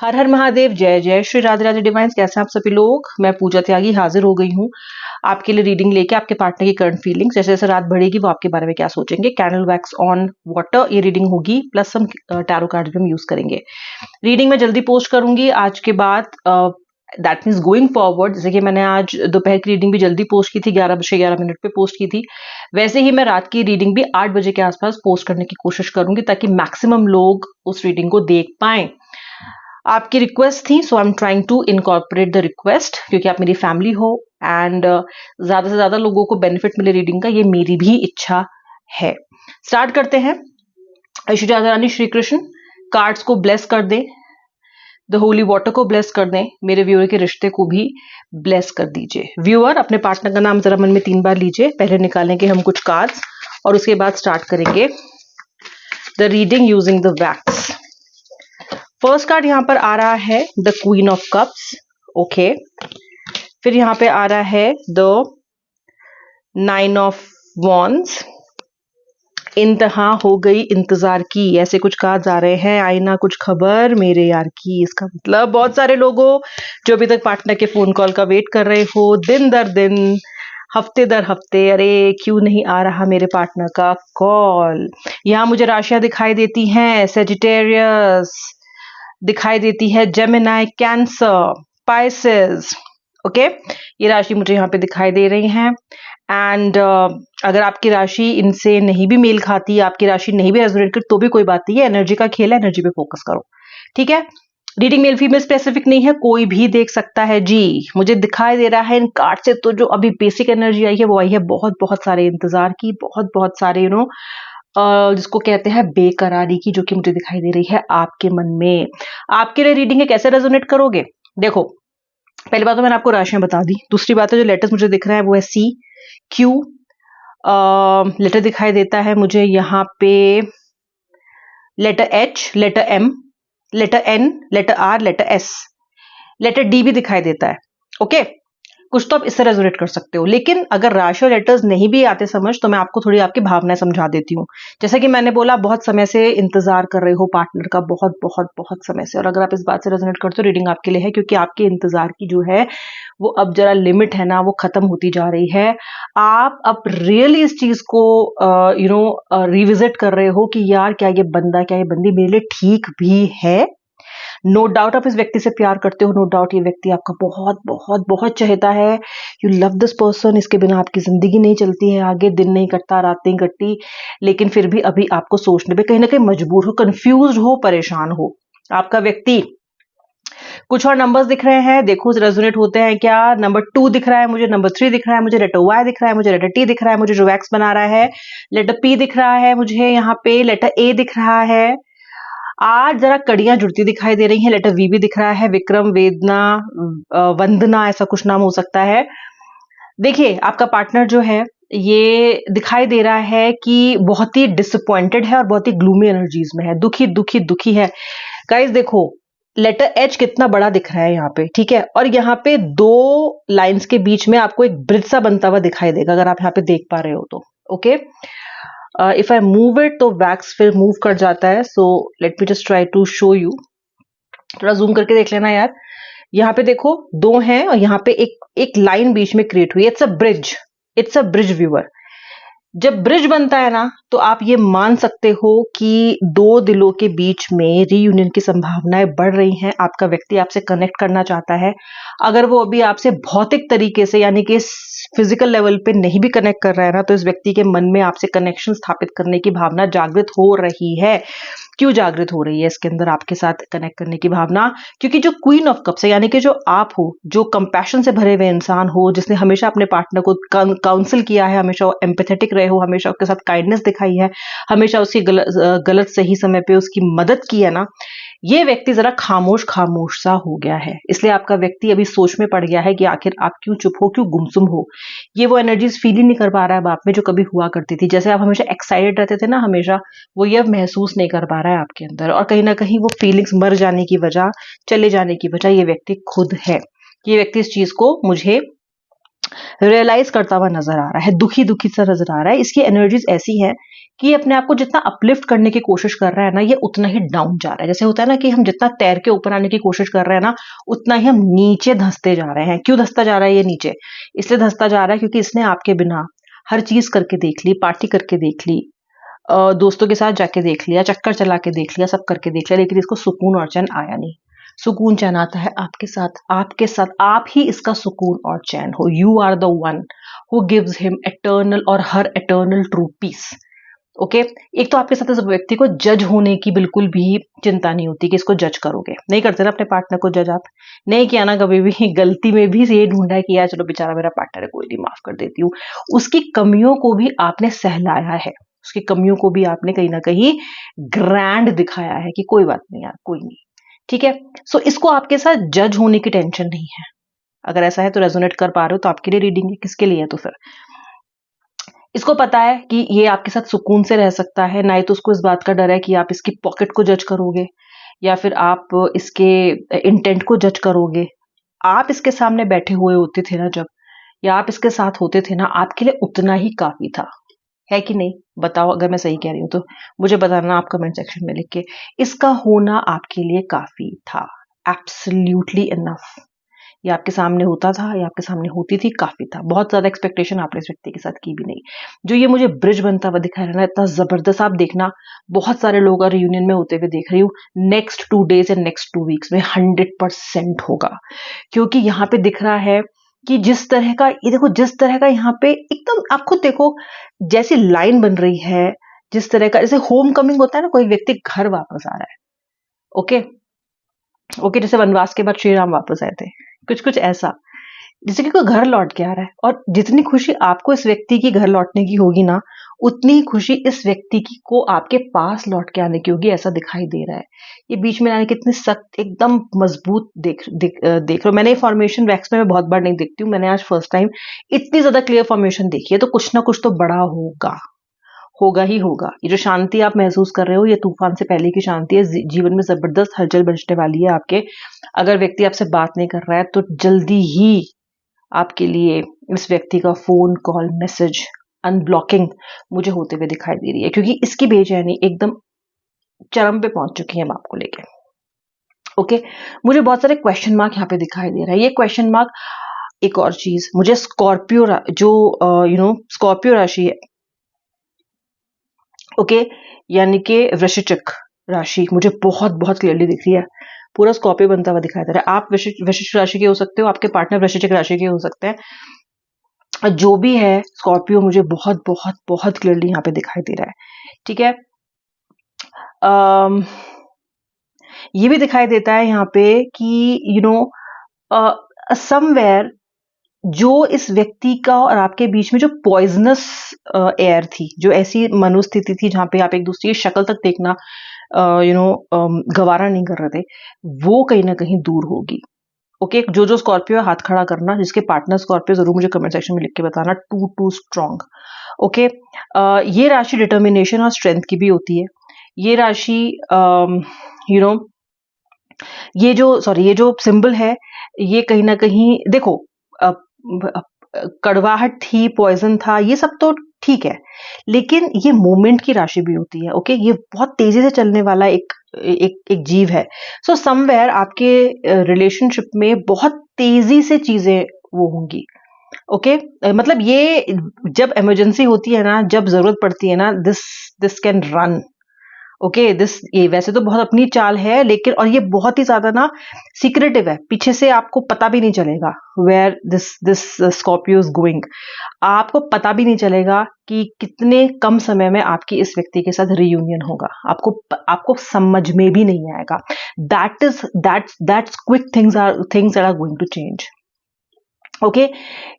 हर हर महादेव, जय जय श्री राधे राधे डिवाइन्स। कैसे हैं आप सभी लोग। मैं पूजा त्यागी हाजिर हो गई हूँ आपके लिए रीडिंग लेके। आपके पार्टनर की करंट फीलिंग्स, जैसे जैसे रात बढ़ेगी वो आपके बारे में क्या सोचेंगे। कैंडल वैक्स ऑन वाटर ये रीडिंग होगी, प्लस हम टैरो कार्ड भी हम यूज करेंगे। रीडिंग मैं जल्दी पोस्ट करूंगी आज के बाद, दैट मीन्स गोइंग फॉरवर्ड। जैसे कि मैंने आज दोपहर की रीडिंग भी जल्दी पोस्ट की थी, 11 बजे 11 मिनट पे पोस्ट की थी, वैसे ही मैं रात की रीडिंग भी 8 बजे के आसपास पोस्ट करने की कोशिश करूंगी, ताकि मैक्सिमम लोग उस रीडिंग को देख पाएं। आपकी रिक्वेस्ट थी, so I am trying to incorporate the request, क्योंकि आप मेरी फैमिली हो एंड ज्यादा से ज्यादा लोगों को बेनिफिट मिले रीडिंग का, ये मेरी भी इच्छा है। स्टार्ट करते हैं। श्री राधा रानी श्री कृष्ण कार्ड्स को ब्लेस कर दें, द होली वाटर को ब्लेस कर दें, मेरे व्यूअर के रिश्ते को भी ब्लेस कर दीजिए। व्यूअर अपने पार्टनर का नाम जरा मन में 3 बार लीजिए। पहले निकालेंगे हम कुछ कार्ड्स और उसके बाद स्टार्ट करेंगे the reading using the wax. First card यहाँ पर आ रहा है the queen of cups, okay. फिर यहाँ पे आ रहा है द 9 ऑफ वॉन्ड्स। इंतहा हो गई इंतजार की, ऐसे कुछ कार्ड्स आ रहे हैं। आई ना कुछ खबर मेरे यार की, इसका मतलब बहुत सारे लोगों जो अभी तक पार्टनर के फोन कॉल का वेट कर रहे हो, दिन दर दिन, हफ्ते दर हफ्ते, अरे क्यों नहीं आ रहा मेरे पार्टनर का कॉल। यहाँ मुझे राशियां दिखाई देती हैं, सेजिटेरियस दिखाई देती है, जेमिनाई, कैंसर, पाइसेस, ओके। ये राशि मुझे यहाँ पे दिखाई दे रही हैं। एंड अगर आपकी राशि इनसे नहीं भी मेल खाती, आपकी राशि नहीं भी रेजोनेट करती, तो भी कोई बात नहीं है, एनर्जी का खेल है, एनर्जी पे फोकस करो, ठीक है। रीडिंग मेल फीमेल स्पेसिफिक नहीं है, कोई भी देख सकता है जी। मुझे दिखाई दे रहा है इन कार्ड से, तो जो अभी बेसिक एनर्जी आई है वो आई है बहुत बहुत सारे इंतजार की, बहुत बहुत सारे जिसको कहते हैं बेकरारी की, जो कि मुझे दिखाई दे रही है आपके मन में। आपके लिए रीडिंग है, कैसे रेजोनेट करोगे। देखो, पहली बात तो मैंने आपको राशियां बता दी। दूसरी बात है, जो लेटर्स मुझे दिख रहा है वो है सी क्यू। लेटर दिखाई देता है मुझे यहाँ पे letter H, letter M, letter N, letter R, letter S, letter D भी दिखाई देता है, ओके। कुछ तो आप इससे रेजोनेट कर सकते हो। लेकिन अगर राशि और लेटर्स नहीं भी आते समझ, तो मैं आपको थोड़ी आपकी भावनाएं समझा देती हूँ। जैसा कि मैंने बोला, बहुत समय से इंतजार कर रहे हो पार्टनर का, बहुत बहुत बहुत समय से। और अगर आप इस बात से रेजोनेट करते हो, रीडिंग आपके लिए है, क्योंकि आपके इंतजार की जो है वो अब जरा लिमिट है ना, वो खत्म होती जा रही है। आप अब रियली इस चीज को रिविजिट कर रहे हो कि यार, क्या ये बंदा, क्या ये बंदी मेरे लिए ठीक भी है। नो डाउट आप इस व्यक्ति से प्यार करते हो, नो डाउट ये व्यक्ति आपका बहुत बहुत बहुत चाहता है। यू लव दिस पर्सन, इसके बिना आपकी जिंदगी नहीं चलती है आगे, दिन नहीं कटता, रात नहीं कटती। लेकिन फिर भी अभी आपको सोचने पे कहीं ना कहीं मजबूर हो, कंफ्यूज हो, परेशान हो। आपका व्यक्ति, कुछ और नंबर्स दिख रहे हैं, देखो रेजोनेट होते हैं क्या। नंबर 2 दिख रहा है मुझे, नंबर 3 दिख रहा है मुझे, लेटर वाई दिख रहा है मुझे, लेटर टी दिख रहा है मुझे जो वैक्स बना रहा है, लेटर पी दिख रहा है मुझे यहाँ पे, लेटर ए दिख रहा है। आज जरा कड़ियां जुड़ती दिखाई दे रही हैं। लेटर वी भी दिख रहा है, विक्रम, वेदना, वंदना, ऐसा कुछ नाम हो सकता है। देखिए, आपका पार्टनर जो है, ये दिखाई दे रहा है कि बहुत ही डिसअपॉइंटेड है और बहुत ही ग्लूमी एनर्जीज में है, दुखी दुखी दुखी है। गाइस देखो, लेटर एच कितना बड़ा दिख रहा है यहाँ पे, ठीक है। और यहाँ पे 2 लाइंस के बीच में आपको एक ब्रिज सा बनता हुआ दिखाई देगा, अगर आप यहाँ पे देख पा रहे हो तो, okay. If I move it तो वैक्स फिर मूव कर जाता है, so let me just try to show you. थोड़ा जूम करके देख लेना यार। यहाँ पे देखो 2 हैं और यहाँ पे एक लाइन बीच में क्रिएट हुई। It's a bridge, it's a bridge viewer. जब ब्रिज बनता है ना, तो आप ये मान सकते हो कि 2 दिलों के बीच में रीयूनियन की संभावनाएं बढ़ रही हैं। आपका व्यक्ति आपसे कनेक्ट करना चाहता है। अगर वो अभी आपसे भौतिक तरीके से, यानी कि फिजिकल लेवल पे नहीं भी कनेक्ट कर रहा है ना, तो इस व्यक्ति के मन में आपसे कनेक्शन स्थापित करने की भावना जागृत हो रही है। क्यों जागृत हो रही है इसके अंदर आपके साथ कनेक्ट करने की भावना? क्योंकि जो क्वीन ऑफ कप्स है, यानी कि जो आप हो, जो कंपैशन से भरे हुए इंसान हो, जिसने हमेशा अपने पार्टनर को काउंसिल किया है, हमेशा एम्पैथेटिक रहे हो, हमेशा उसके साथ काइंडनेस दिखाई है, हमेशा उसकी गलत सही समय पे उसकी मदद की है ना, ये व्यक्ति जरा खामोश खामोश सा हो गया है। इसलिए आपका व्यक्ति अभी सोच में पड़ गया है कि आखिर आप क्यों चुप हो, क्यों गुमसुम हो। ये वो एनर्जीज फील ही नहीं कर पा रहा है अब आप में, जो कभी हुआ करती थी। जैसे आप हमेशा एक्साइटेड रहते थे ना, हमेशा, वो ये अब महसूस नहीं कर पा रहा है आपके अंदर। और कहीं ना कहीं वो फीलिंग्स मर जाने की वजह, चले जाने की वजह ये व्यक्ति खुद है। ये व्यक्ति इस चीज को मुझे रियलाइज करता हुआ नजर आ रहा है, दुखी दुखी सा नजर आ रहा है। इसकी एनर्जीज ऐसी हैं कि ये अपने आप को जितना अपलिफ्ट करने की कोशिश कर रहा है ना, ये उतना ही डाउन जा रहा है। जैसे होता है ना कि हम जितना तैर के ऊपर आने की कोशिश कर रहे हैं ना, उतना ही हम नीचे धंसते जा रहे हैं। क्यों धंसता जा रहा है ये नीचे? इसलिए धंसता जा रहा है क्योंकि इसने आपके बिना हर चीज करके देख ली, पार्टी करके देख ली, दोस्तों के साथ जाके देख लिया, चक्कर चला के देख लिया, सब करके देख लिया, लेकिन इसको सुकून और चैन आया नहीं। सुकून चैन आता है आपके साथ, आपके साथ आप ही इसका सुकून और चैन हो। You are the one who gives him eternal और her eternal true peace. Okay, एक तो आपके साथ इस व्यक्ति को जज होने की बिल्कुल भी चिंता नहीं होती कि इसको जज करोगे। नहीं करते ना अपने पार्टनर को जज आप? नहीं किया ना कभी भी? गलती में भी ये ढूंढा है कि यार चलो बेचारा मेरा पार्टनर है, कोई नहीं, माफ कर देती हूँ। उसकी कमियों को भी आपने सहलाया है, उसकी कमियों को भी आपने कहीं ना कहीं ग्रैंड दिखाया है कि कोई बात नहीं यार, कोई नहीं, ठीक है। सो इसको आपके साथ जज होने की टेंशन नहीं है। अगर ऐसा है तो रेजोनेट कर पा रहे हो तो आपके लिए रीडिंग है, किसके लिए है तो फिर इसको पता है कि ये आपके साथ सुकून से रह सकता है, ना ही तो उसको इस बात का डर है कि आप इसकी पॉकेट को जज करोगे या फिर आप इसके इंटेंट को जज करोगे। आप इसके सामने बैठे हुए होते थे ना जब, या आप इसके साथ होते थे ना, आपके लिए उतना ही काफी था, है कि नहीं? बताओ अगर मैं सही कह रही हूँ तो मुझे बताना आप कमेंट सेक्शन में लिख के। इसका होना आपके लिए काफी था, एब्सोल्युटली इनफ। ये आपके सामने होता था, या आपके सामने होती थी, काफी था। बहुत ज्यादा एक्सपेक्टेशन आपने इस व्यक्ति के साथ की भी नहीं। जो ये मुझे ब्रिज बनता हुआ दिखा रहा है ना, इतना जबरदस्त, आप देखना बहुत सारे लोग रियूनियन में होते हुए देख रही हूँ। नेक्स्ट 2 डेज या नेक्स्ट 2 वीक्स में 100% होगा, क्योंकि यहाँ पे दिख रहा है कि जिस तरह का, ये देखो जिस तरह का यहाँ पे एकदम आप खुद देखो, जैसी लाइन बन रही है, जिस तरह का, जैसे होम कमिंग होता है ना, कोई व्यक्ति घर वापस आ रहा है। ओके ओके, जैसे वनवास के बाद श्री राम वापस आए थे, कुछ कुछ ऐसा, जैसे कि कोई घर लौट के आ रहा है। और जितनी खुशी आपको इस व्यक्ति की घर लौटने की होगी ना, उतनी ही खुशी इस व्यक्ति की को आपके पास लौट के आने की होगी, ऐसा दिखाई दे रहा है। ये बीच में आने कितने सख्त, एकदम मजबूत देख रहे हो। मैंने ये फॉर्मेशन वैक्स में मैं बहुत बार नहीं देखती हूँ, मैंने आज फर्स्ट टाइम इतनी ज्यादा क्लियर फॉर्मेशन देखी है, तो कुछ ना कुछ तो बड़ा होगा, होगा ही होगा। ये जो शांति आप महसूस कर रहे हो, ये तूफान से पहले की शांति है। जीवन में जबरदस्त हलचल बचने वाली है आपके। अगर व्यक्ति आपसे बात नहीं कर रहा है तो जल्दी ही आपके लिए इस व्यक्ति का फोन कॉल मैसेज अनब्लॉकिंग मुझे होते हुए दिखाई दे रही है, क्योंकि इसकी बेचैनी एकदम चरम पे पहुंच चुकी है आपको लेके। ओके, मुझे बहुत सारे क्वेश्चन मार्क यहाँ पे दिखाई दे रहा है। ये क्वेश्चन मार्क, एक और चीज, मुझे स्कॉर्पियो जो स्कॉर्पियो राशि है, ओके, यानी कि वृश्चिक राशि मुझे बहुत बहुत क्लियरली दिख रही है। पूरा स्कॉर्पियो बनता हुआ दिखाई दे रहा है। आप वृश्चिक राशि के हो सकते हो, आपके पार्टनर वृश्चिक राशि के हो सकते हैं। जो भी है, स्कॉर्पियो मुझे बहुत बहुत बहुत क्लियरली यहाँ पे दिखाई दे रहा है, ठीक है। ये भी दिखाई देता है यहाँ पे कि समवेयर जो इस व्यक्ति का और आपके बीच में जो पॉइजनस एयर थी, जो ऐसी मनोस्थिति थी जहां पे आप एक दूसरे की शक्ल तक देखना गवारा नहीं कर रहे थे, वो कहीं ना कहीं दूर होगी। ओके, जो स्कॉर्पियो हाथ खड़ा करना, जिसके पार्टनर स्कॉर्पियो, जरूर मुझे कमेंट सेक्शन में लिख के बताना। To strong. ओके, ये राशि डिटर्मिनेशन और स्ट्रेंथ की भी होती है। ये राशि ये जो सिंबल है, ये कहीं ना कहीं देखो, कड़वाहट थी, पॉइजन था, ये सब तो ठीक है, लेकिन ये मोमेंट की राशि भी होती है। ओके, ये बहुत तेजी से चलने वाला एक जीव है। सो समवेयर आपके रिलेशनशिप में बहुत तेजी से चीजें वो होंगी। ओके, मतलब ये जब इमरजेंसी होती है ना, जब जरूरत पड़ती है ना, दिस कैन रन। ओके, ये वैसे तो बहुत अपनी चाल है, लेकिन और ये बहुत ही ज्यादा ना सीक्रेटिव है, पीछे से आपको पता भी नहीं चलेगा where this Scorpio is going. आपको पता भी नहीं चलेगा कि कितने कम समय में आपकी इस व्यक्ति के साथ रियूनियन होगा, आपको समझ में भी नहीं आएगा। That's quick things are going to change. Okay,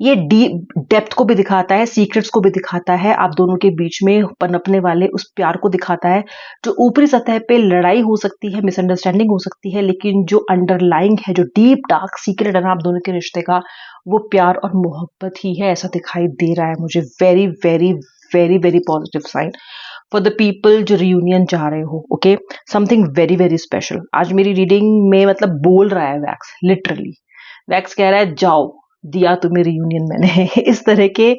ये डीप डेप्थ को भी दिखाता है, सीक्रेट्स को भी दिखाता है, आप दोनों के बीच में पनपने वाले उस प्यार को दिखाता है। जो ऊपरी सतह पे लड़ाई हो सकती है, मिसअंडरस्टैंडिंग हो सकती है, लेकिन जो अंडरलाइंग है, जो डीप डार्क सीक्रेट है ना आप दोनों के रिश्ते का, वो प्यार और मोहब्बत ही है, ऐसा दिखाई दे रहा है मुझे। Very very very very positive sign for the people जो रियूनियन चाह रहे हो। Okay, something very very special आज मेरी रीडिंग में मतलब बोल रहा है वैक्स, लिटरली वैक्स कह रहा है जाओ, दिया तुम्हें रियूनियन मैंने इस तरह के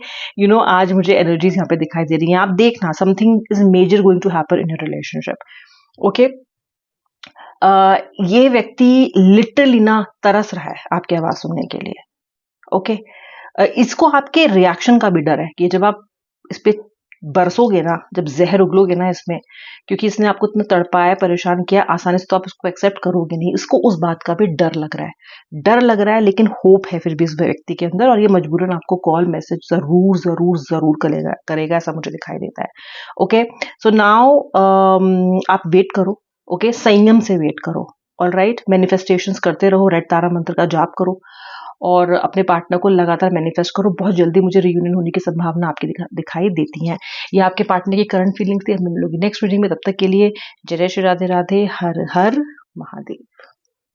आज मुझे एनर्जीज यहाँ पे दिखाई दे रही हैं। आप देखना, something is major going to happen in your relationship. Okay, ये व्यक्ति लिटरली ना तरस रहा है आपकी आवाज सुनने के लिए। ओके, इसको आपके रिएक्शन का भी डर है कि जब आप इस पे बरसोगे ना, जब जहर उगलोगे ना इसमें, क्योंकि इसने आपको इतना तड़पाया, परेशान किया, आसानी से तो आप इसको एक्सेप्ट करोगे नहीं। इसको उस बात का भी डर लग रहा है, डर लग रहा है, लेकिन होप है फिर भी इस व्यक्ति के अंदर, और ये मजबूरन आपको कॉल मैसेज जरूर जरूर जरूर करेगा, ऐसा मुझे दिखाई देता है। ओके, सो नाउ आप वेट करो। ओके, संयम से वेट करो। ऑल राइट, मैनिफेस्टेशंस करते रहो, रेड तारा मंत्र का जाप करो और अपने पार्टनर को लगातार मैनिफेस्ट करो। बहुत जल्दी मुझे रियूनियन होने की संभावना आपकी दिखाई देती है। ये आपके पार्टनर की करंट फीलिंग्स थी। हम मिलोगी नेक्स्ट रीडिंग में, तब तक के लिए जय श्री राधे राधे, हर हर महादेव।